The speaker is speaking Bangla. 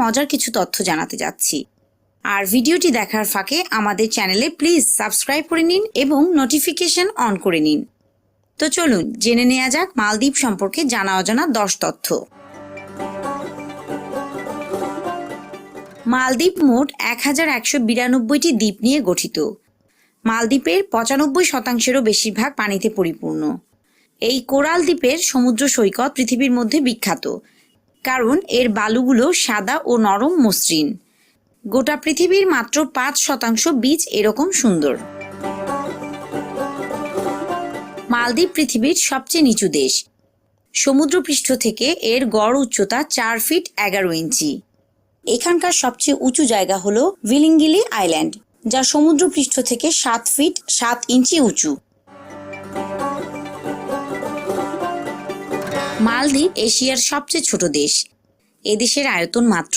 মজার কিছু তথ্য জানাতে যাচ্ছি। আর ভিডিওটি দেখার ফাঁকে আমাদের চ্যানেলে প্লিজ সাবস্ক্রাইব করে নিন এবং নোটিফিকেশন অন করে নিন। তো চলুন জেনে নেওয়া যাক মালদ্বীপ সম্পর্কে জানা অজানা 10 তথ্য। মালদ্বীপ মোট 1192টি দ্বীপ নিয়ে গঠিত। মালদ্বীপের 95%-এরও বেশিরভাগ পানিতে পরিপূর্ণ। এই কোরাল দ্বীপের সমুদ্র সৈকত পৃথিবীর মধ্যে বিখ্যাত, কারণ এর বালুগুলো সাদা ও নরম মসৃণ। গোটা পৃথিবীর মাত্র 5% বিচ এরকম সুন্দর। মালদ্বীপ পৃথিবীর সবচেয়ে নিচু দেশ। সমুদ্রপৃষ্ঠ থেকে এর গড় উচ্চতা 4 ফিট 11 ইঞ্চি। এখানকার সবচেয়ে উঁচু জায়গা হলো ভিলিঙ্গিলি আইল্যান্ড, যা সমুদ্রপৃষ্ঠ থেকে 7 ফিট 7 ইঞ্চি উঁচু। মালদ্বীপ এশিয়ার সবচেয়ে ছোট দেশ। এদেশের আয়তন মাত্র